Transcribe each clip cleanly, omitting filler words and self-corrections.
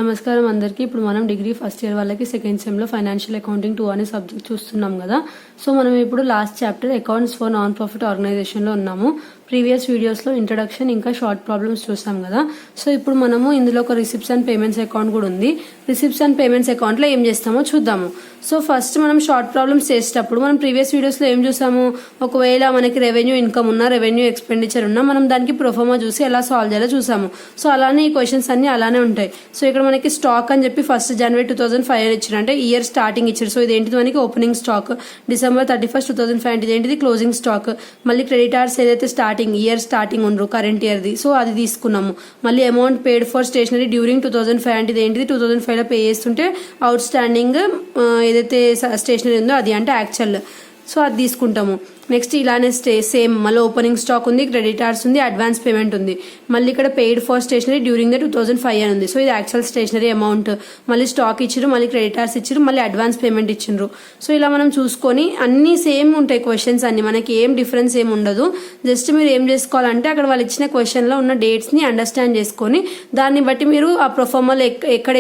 నమస్కారం అందరికీ. ఇప్పుడు మనం డిగ్రీ ఫస్ట్ ఇయర్ వాళ్ళకి సెకండ్ సెమ్లో ఫైనాన్షియల్ అకౌంటింగ్ 2 అనే సబ్జెక్ట్ చూస్తున్నాం కదా. సో మనం ఇప్పుడు last chapter accounts for non profit ఆర్గనైజేషన్లో ఉన్నాము. ప్రీవియస్ వీడియోస్లో ఇంట్రడక్షన్ ఇంకా షార్ట్ ప్రాబ్లమ్స్ చూసాం కదా. సో ఇప్పుడు మనము ఇందులో ఒక రిసిప్ట్స్ అండ్ పేమెంట్స్ అకౌంట్ కూడా ఉంది. రిసిప్ట్స్ అండ్ పేమెంట్స్ అకౌంట్లో ఏం చేస్తామో చూద్దాము. సో ఫస్ట్ మనం షార్ట్ ప్రాబ్లమ్స్ చేసేటప్పుడు మనం ప్రీవియస్ వీడియోస్లో ఏం చూసాము, ఒకవేళ మనకి రెవెన్యూ ఇన్కమ్ ఉన్నా రెవెన్యూ ఎక్స్పెండిచర్ ఉన్నా మనం దానికి ప్రొఫార్మా చూసి ఎలా సాల్వ్ చేయాలో చూసాము. సో అలానే ఈ క్వశ్చన్స్ అన్ని అలానే ఉంటాయి. సో ఇక్కడ మనకి స్టాక్ అని చెప్పి 1 జనవరి 2005 ఇచ్చారు, అంటే ఇయర్ స్టార్టింగ్ ఇచ్చారు. సో ఇదేంటిది మనకి ఓపెనింగ్ స్టాక్. December 31, 2005 అంటే ఏంటిది క్లోజింగ్ స్టాక్. మళ్ళీ క్రెడిటార్స్ ఏదైతే ఇయర్ స్టార్టింగ్ ఉండరు కరెంట్ ఇయర్ది, సో అది తీసుకున్నాము. మళ్ళీ amount paid for stationery during 2005 అంటే ఏంటిది 2005లో పే చేస్తుంటే అవుట్ స్టాండింగ్ ఏదైతే స్టేషనరీ ఉందో అది అంటే యాక్చువల్, సో అది తీసుకుంటాము. నెక్స్ట్ ఇలానే సేమ్ మళ్ళీ ఓపెనింగ్ స్టాక్ ఉంది, క్రెడిటార్స్ ఉంది, అడ్వాన్స్ పేమెంట్ ఉంది. మళ్ళీ ఇక్కడ paid for stationery during the 2005 అని ఉంది. సో ఇది యాక్చువల్ స్టేషనరీ అమౌంట్. మళ్ళీ స్టాక్ ఇచ్చారు, మళ్ళీ క్రెడిటార్స్ ఇచ్చారు, మళ్ళీ అడ్వాన్స్ పేమెంట్ ఇచ్చిండ్రు. సో ఇలా మనం చూసుకొని అన్ని సేమ్ ఉంటాయి క్వశ్చన్స్ అన్ని, మనకి ఏం డిఫరెన్స్ ఏం ఉండదు. జస్ట్ మీరు ఏం చేసుకోవాలంటే అక్కడ వాళ్ళు ఇచ్చిన క్వశ్చన్లో ఉన్న డేట్స్ని అండర్స్టాండ్ చేసుకొని దాన్ని బట్టి మీరు ఆ ప్రొఫార్మాలో ఎక్కడ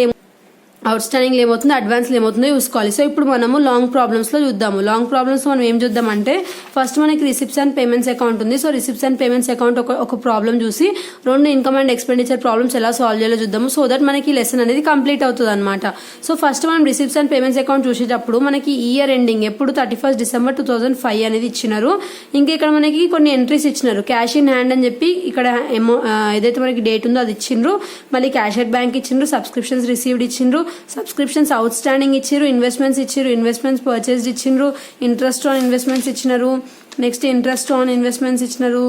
అవుట్ స్టాండింగ్ ఏమవుతుందో అడ్వాన్స్లో ఏమవుతుందో చూసుకోవాలి. సో ఇప్పుడు మనము లాంగ్ ప్రాబ్లమ్స్లో చూద్దాము. లాంగ్ ప్రాబ్లమ్స్ మనం ఏం చూద్దామంటే ఫస్ట్ మనకి రిసిప్ట్స్ అండ్ పేమెంట్స్ అకౌంట్ ఉంది. So receipts and payments account ఒక ప్రాబ్లం చూసి 2 ఇన్కమ్ అండ్ ఎక్స్పెండిచర్ ప్రాబ్లమ్స్ ఎలా సాల్వ్ చేయాలో చూద్దాము. సో దట్ మనకి లెసన్ అనేది కంప్లీట్ అవుతుంది అనమాట. సో ఫస్ట్ మనం రిసిప్ట్స్ అండ్ పేమెంట్స్ అకౌంట్ చూసేటప్పుడు మనకి ఇయర్ ఎండింగ్ ఎప్పుడు 31 డిసెంబర్ 2005 అనేది ఇచ్చినారు. ఇంకా ఇక్కడ మనకి కొన్ని ఎంట్రీస్ ఇచ్చినారు. క్యాష్ ఇన్ హ్యాండ్ అని చెప్పి ఇక్కడ ఏదైతే మనకి డేట్ ఉందో అది ఇచ్చిండ్రు. మళ్ళీ క్యాష్ ఎట్ బ్యాంక్ ఇచ్చిండ్రు, సబ్స్క్రిప్షన్స్ రిసీవ్డ్ ఇచ్చిండ్రు, సబ్స్క్రిప్షన్స్ అవుట్ స్టాండింగ్ ఇచ్చారు, ఇన్వెస్ట్మెంట్స్ ఇచ్చారు, ఇన్వెస్ట్మెంట్స్ పర్చేస్డ్ ఇచ్చిండ్రు, ఇంట్రెస్ట్ ఆన్ ఇన్వెస్ట్మెంట్స్ ఇచ్చినారు, నెక్స్ట్ ఇంట్రెస్ట్ ఆన్ ఇన్వెస్ట్మెంట్స్ ఇచ్చినారు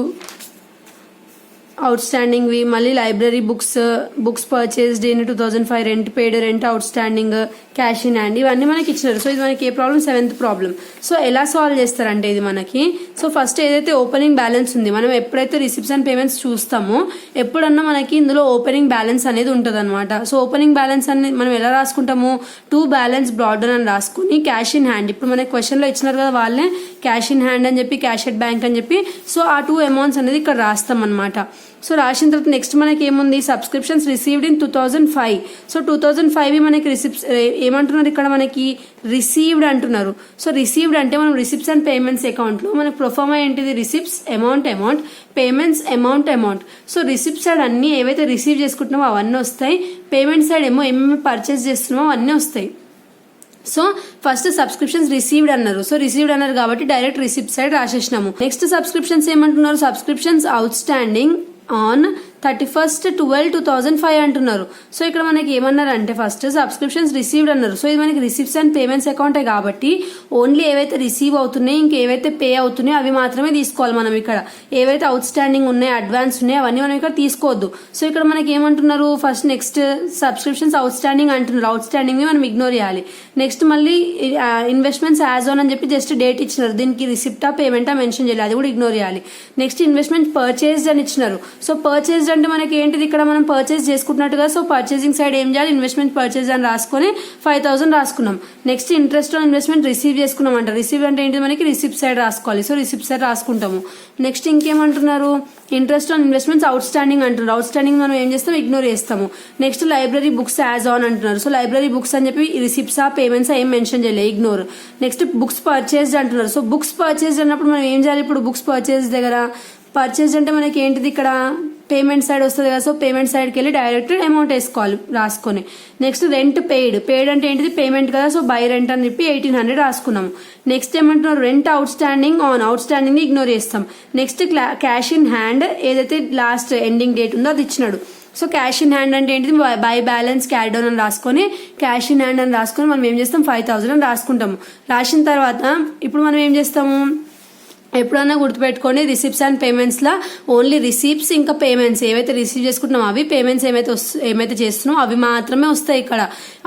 అవుట్ స్టాండింగ్ వి. మళ్ళీ library books purchased in 2005, rent paid, rent out standing, cash in hand, ఇవన్నీ మనకి ఇచ్చినారు. సో ఇది మనకి ఏ ప్రాబ్లం 7th ప్రాబ్లం. సో ఎలా సాల్వ్ చేస్తారంటే ఇది మనకి, సో ఫస్ట్ ఏదైతే ఓపెనింగ్ బ్యాలెన్స్ ఉంది, మనం ఎప్పుడైతే రిసిప్ట్స్ అండ్ పేమెంట్స్ చూస్తామో ఎప్పుడన్నా మనకి ఇందులో ఓపెనింగ్ బ్యాలెన్స్ అనేది ఉంటుంది అనమాట. సో ఓపెనింగ్ బ్యాలెన్స్ అనేది మనం ఎలా రాసుకుంటాము, 2 బ్యాలెన్స్ బ్రాడ్ డౌన్ అని రాసుకుని క్యాష్ ఇన్ హ్యాండ్, ఇప్పుడు మనకి క్వశ్చన్లో ఇచ్చినారు కదా వాళ్ళే క్యాష్ ఇన్ హ్యాండ్ అని చెప్పి క్యాష్ ఎట్ బ్యాంక్ అని చెప్పి, సో ఆ 2 అమౌంట్స్ అనేది ఇక్కడ రాస్తాం అనమాట. సో రాసిన తర్వాత నెక్స్ట్ మనకి ఏముంది, సబ్స్క్రిప్షన్స్ రిసీవ్డ్ ఇన్ 2005. సో 2005 మనకి రిసిప్ట్స్ ఏమంటున్నారు ఇక్కడ మనకి రిసీవ్డ్ అంటున్నారు. సో రిసీవ్డ్ అంటే మనం రిసిప్ట్స్ అండ్ పేమెంట్స్ అకౌంట్లో మనకు ప్రొఫార్మా ఏంటిది, receipts amount, payments amount. So receipt side అన్ని ఏవైతే రిసీవ్ చేసుకుంటున్నామో అవన్నీ వస్తాయి, పేమెంట్ సైడ్ ఏమో ఏమేమి పర్చేస్ చేస్తున్నామో అవన్నీ వస్తాయి. సో ఫస్ట్ సబ్స్క్రిప్షన్స్ రిసీవ్డ్ అన్నారు. సో రిసీవ్డ్ అన్నారు కాబట్టి డైరెక్ట్ రిసిప్ట్ సైడ్ రాసేసినాము. నెక్స్ట్ సబ్స్క్రిప్షన్స్ ఏమంటున్నారు, సబ్స్క్రిప్షన్స్ అవుట్ స్టాండింగ్ ఆన్ 31/12/2005 అంటున్నారు. సో ఇక్కడ మనకి ఏమన్నారంటే ఫస్ట్ సబ్స్క్రిప్షన్స్ రిసీవ్డ్ అన్నారు. సో ఇది మనకి రిసిప్ట్స్ అండ్ పేమెంట్స్ అకౌంటే కాబట్టి ఓన్లీ ఏవైతే రిసీవ్ అవుతున్నాయి ఇంకేవైతే పే అవుతున్నాయో అవి మాత్రమే తీసుకోవాలి మనం. ఇక్కడ ఏవైతే అవుట్ స్టాండింగ్ ఉన్నాయి అడ్వాన్స్ ఉన్నాయి అవన్నీ మనం ఇక్కడ తీసుకోవద్దు. సో ఇక్కడ మనకి ఏమంటున్నారు, first next subscriptions outstanding అంటున్నారు, అవుట్ స్టాండింగ్ మనం ఇగ్నోర్ చేయాలి. నెక్స్ట్ మళ్ళీ ఇన్వెస్ట్మెంట్స్ యాజ్ ఆన్ అని చెప్పి జస్ట్ డేట్ ఇచ్చినారు, దీనికి రిసిప్టా పేమెంటా మెన్షన్ చేయాలి, అది కూడా ఇగ్నోర్ చేయాలి. నెక్స్ట్ ఇన్వెస్ట్మెంట్ పర్చేస్డ్ అని ఇచ్చినారు. సో పర్చేస్డ్ అంటే మనకి ఏంటిది, ఇక్కడ మనం పర్చేస్ చేసుకుంటున్నట్టుగా, సో పర్చేసింగ్ సైడ్ ఏం చేయాలి, ఇన్వెస్ట్మెంట్ పర్చేస్ అని రాసుకొని 5000 రాసుకున్నాం. Next interest on investment receive చేసుకున్నాం అంట, రిసీవ్ అంటే ఏంటి మనకి రిసిప్ట్ సైడ్ రాసుకోవాలి. సో రిసిప్ట్ సైడ్ రాసుకుంటాము. నెక్స్ట్ ఇంకేమంటున్నారు, interest on investments outstanding అంటున్నారు, అవుట్ స్టాండింగ్ మనం ఏం చేస్తాం ఇగ్నోర్ చేస్తాము. Next library books as on అంటున్నారు. సో లైబ్రరీ బుక్స్ అని చెప్పి రిసిప్ట్సా పేమెంట్సా ఏం మెన్షన్ చేయలేదు, ఇగ్నోర్. నెక్స్ట్ బుక్స్ పర్చేస్డ్ అంటున్నారు. సో బుక్స్ పర్చేస్డ్ అన్నప్పుడు మనం ఏం చేయాలి, ఇప్పుడు బుక్స్ పర్చేస్ దగ్గర పర్చేస్డ్ అంటే మనకి ఏంటిది ఇక్కడ పేమెంట్ సైడ్ వస్తుంది కదా. సో పేమెంట్ సైడ్కి వెళ్ళి డైరెక్ట్ అమౌంట్ వేసుకోవాలి రాసుకొని. నెక్స్ట్ రెంట్ పేడ్ అంటే ఏంటిది పేమెంట్ కదా. సో బై రెంట్ అని చెప్పి 1800 రాసుకున్నాము. నెక్స్ట్ ఏమంటున్నారు, rent out standing on, out standing ignore చేస్తాం. నెక్స్ట్ క్యాష్ ఇన్ హ్యాండ్ ఏదైతే లాస్ట్ ఎండింగ్ డేట్ ఉందో అది ఇచ్చినాడు. సో క్యాష్ ఇన్ హ్యాండ్ అంటే ఏంటిది బై బ్యాలెన్స్ క్యారీ డౌన్ అని రాసుకొని క్యాష్ ఇన్ హ్యాండ్ అని రాసుకొని మనం ఏం చేస్తాం 5000 అని రాసుకుంటాము. రాసిన తర్వాత ఇప్పుడు మనం ఏం చేస్తాము, ఎప్పుడన్నా గుర్తుపెట్టుకోండి రిసిప్ట్స్ అండ్ పేమెంట్స్లో ఓన్లీ రిసిప్ట్స్ ఇంకా పేమెంట్స్ ఏవైతే రిసీవ్ చేసుకుంటున్నామో అవి, పేమెంట్స్ ఏమైతే చేస్తున్నామో అవి మాత్రమే వస్తాయి. ఇక్కడ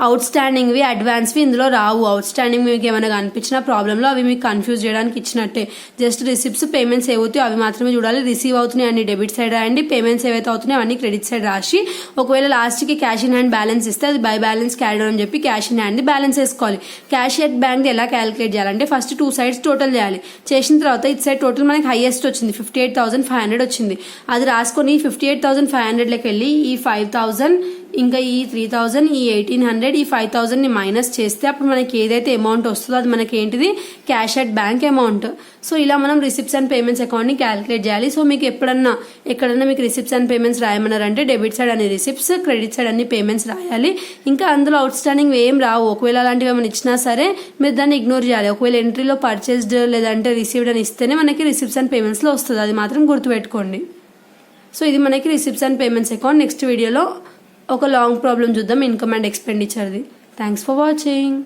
అవుట్ స్టాండింగ్వి అడ్వాన్స్వి ఇందులో రావు. అవుట్ స్టాండింగ్ మీకు ఏమైనా కనిపించిన ప్రాబ్లంలో అవి మీకు కన్ఫ్యూజ్ చేయడానికి ఇచ్చినట్టే. జస్ట్ రిసిప్ట్స్ పేమెంట్స్ ఏవవుతాయో అవి మాత్రమే చూడాలి. రిసీవ్ అవుతున్నాయి అన్ని డెబిట్ సైడ్ రాయండి, పేమెంట్స్ ఏవైతే అవుతున్నాయో అవన్నీ క్రెడిట్ సైడ్ రాసి ఒకవేళ లాస్ట్కి క్యాష్ ఇన్ హ్యాండ్ బ్యాలెన్స్ ఇస్తే అది బై బ్యాలెన్స్ క్యారీ డౌన్ అని చెప్పి క్యాష్ ఇన్ హ్యాండ్ బ్యాలెన్స్ వేసుకోవాలి. క్యాష్ ఎట్ బ్యాంక్ ఎలా క్యాలిక్యులేట్ చేయాలంటే ఫస్ట్ 2 sides టోటల్ చేయాలి. చేసిన తర్వాత ఇట్ సైడ్ టోటల్ మనకి హైయెస్ట్ వచ్చింది 58,500 వచ్చింది. అది రాసుకొని 58,500 లకి వెళ్ళి ఈ 5,000 ఇంకా ఈ 3000 ఈ 1800 ఈ 5000ని మైనస్ చేస్తే అప్పుడు మనకి ఏదైతే అమౌంట్ వస్తుందో అది మనకి ఏంటిది cash at bank amount. So ఇలా మనం రిసిప్ట్స్ అండ్ పేమెంట్స్ అకౌంట్ని క్యాలిక్యులేట్ చేయాలి. సో మీకు ఎక్కడన్నా మీకు రిసిప్ట్స్ అండ్ పేమెంట్స్ రాయమన్నారంటే డెబిట్ సైడ్ అన్ని రిసిప్ట్స్, క్రెడిట్ సైడ్ అన్ని పేమెంట్స్ రాయాలి. ఇంకా అందులో అవుట్ స్టాండింగ్ ఏం రావు. ఒకవేళ అలాంటివి ఏమైనా ఇచ్చినా సరే మీరు దాన్ని ఇగ్నోర్ చేయాలి. ఒకవేళ ఎంట్రీలో పర్చేస్డ్ లేదంటే రిసీవ్డ్ అని ఇస్తేనే మనకి రిసిప్ట్స్ అండ్ పేమెంట్స్లో వస్తుంది. అది మాత్రం గుర్తుపెట్టుకోండి. సో ఇది మనకి receipts and payments account. Next వీడియోలో ఒక లాంగ్ ప్రాబ్లం చూద్దాం ఇన్కమ్ అండ్ ఎక్స్పెండిచర్ది. Thanks for watching.